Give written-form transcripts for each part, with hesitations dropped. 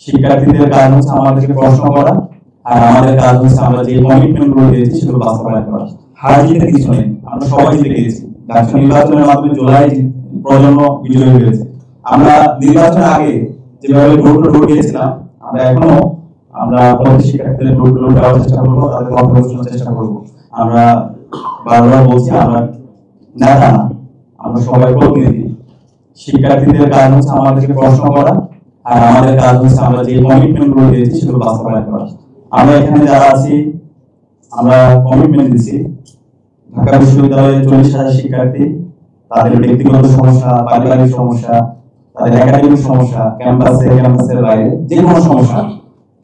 শিক্ষার্থীদের কাজ হচ্ছে আমাদেরকে প্রশ্ন করা, আর আমাদের কাজ হচ্ছে আমরা যে কমিটমেন্ট গুলো দিয়েছি সেগুলো বাস্তবায়ন করা। হার জিতে কিছু নেই, আমরা সবাই জিতে গিয়েছি। ডাকসু নির্বাচনের মাধ্যমে জুলাই প্রজন্ম বিজয়ী হয়েছে। আমরা নির্বাচনের আগে যেভাবে ডোর টু ডোর গিয়েছিলাম, আমরা প্রতি শিক্ষার্থীদের ডোর টু ডোর যাওয়ার চেষ্টা করবো, তাদের কথা শোনার চেষ্টা করবো। আমরা বারবার বলছি আমরা নেতা না, আমরা সবাই প্রতিনিধি। শিক্ষার্থীদের কাজ হচ্ছে আমাদেরকে প্রশ্ন করা, আর আমাদের কাজ হচ্ছে আমরা যে কমিটমেন্ট গুলো দিয়েছি সেগুলো বাস্তবায়ন করা। আমরা এখানে যারা আছি আমরা কমিটমেন্ট দিচ্ছি। ঢাকা বিশ্ববিদ্যালয়ে 40,000 শিক্ষার্থী, তাদের ব্যক্তিগত সমস্যা, পারিবারিক সমস্যা, তাদের একাডেমিক সমস্যা, ক্যাম্পাসের বাইরে যে কোনো সমস্যা,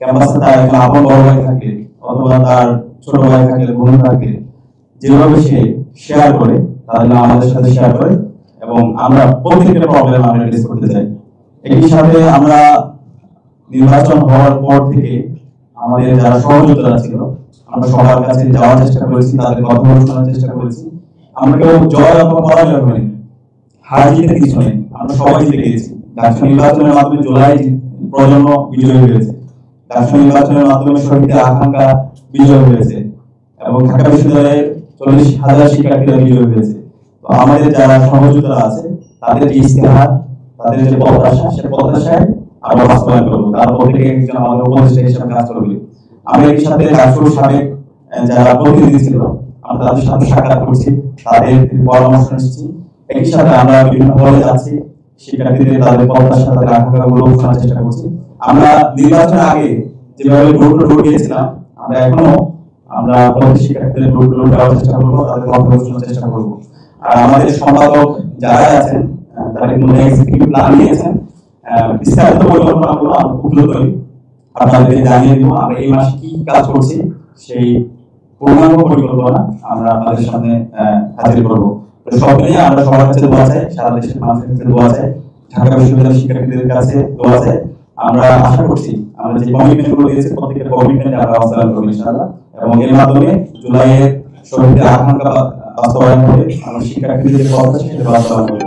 ক্যাম্পাসে তার একজন আপন বড় ভাই থাকে অথবা তার ছোট ভাই থাকে, বোন থাকে, যেভাবে সে শেয়ার করে তাহলে আমাদের সাথে শেয়ার করে, এবং আমরা প্রত্যেকটা প্রবলেম আমরা ফেস করতে চাই। একই সাথে আমরা নির্বাচন হওয়ার পর থেকে আমাদের যারা সহযোগিতা ছিল আমরা সবার কাছে যাওয়ার চেষ্টা করেছি, তাদের কথা শোনার চেষ্টা করেছি। আমরা কেউ জয় অথবা পরাজয় করিনি, হার জিতে কিছু নেই, আমরা সবাই জিতে গিয়েছি। ডাকসু নির্বাচনের মাধ্যমে জুলাই প্রজন্ম বিজয়ী হয়েছে। ডাকসু নির্বাচনের মাধ্যমে শহীদের আকাঙ্ক্ষা বিজয় হয়েছে এবং ঢাকা বিশ্ববিদ্যালয়ের 40,000 শিক্ষার্থীরা বিজয়ী হয়েছে। তো আমাদের যারা সহযোগিতা আছে তাদের যে ইস্তেহার, তাদের যে প্রত্যাশা, সে প্রত্যাশায় আমরা বাস্তবায়ন করবো। তার প্রত্যেকে একজন আমাদের উপদেষ্টা হিসেবে কাজ করবে। আমরা এর সাথে ডাকসুর সাবেক যারা প্রতিনিধি ছিল আমরা তাদের সাথে সাক্ষাৎ করছি, তাদের পরামর্শ নিচ্ছি। একই সাথে আমরা বিভিন্ন হলে যাচ্ছি, শিক্ষার্থীদের তাদের প্রত্যাশা, তাদের আকাঙ্ক্ষাগুলো শোনার চেষ্টা করছি। আমরা নির্বাচনের আগে যেভাবে ডোর টু ডোর গিয়েছিলাম, আমরা প্রতি শিক্ষার্থীদের ডোর টু ডোর যাওয়ার চেষ্টা করবো, তাদের কথা শোনার চেষ্টা করবো। আর আমাদের সম্পাদক যারা আছেন তারা কিন্তু এক্সিকিউটিভ প্ল্যান নিয়েছেন, বিস্তারিত পরিকল্পনাগুলো আমরা খুব দ্রুতই আপনাদেরকে জানিয়ে দেবো। আমরা এই মাসে কি কাজ করছি সেই পূর্ণাঙ্গ পরিকল্পনা আমরা আপনাদের সামনে হাজির করবো। সব মিলিয়ে আমরা সবার কাছে দোয়া চাই, সারা দেশের মানুষের কাছে দোয়া চাই, ঢাকা বিশ্ববিদ্যালয়ের শিক্ষার্থীদের কাছে দোয়া চাই। আমরা আশা করছি আমরা যে কমিটমেন্ট গুলো দিয়েছি প্রত্যেকটা কমিটমেন্ট আমরা বাস্তবায়ন করবো ইনশাআল্লাহ, এবং এর মাধ্যমে জুলাইয়ের শহীদের আকাঙ্ক্ষা বাস্তবায়ন করে আমরা শিক্ষার্থীদের কথা সেটা বাস্তবায়ন করবো।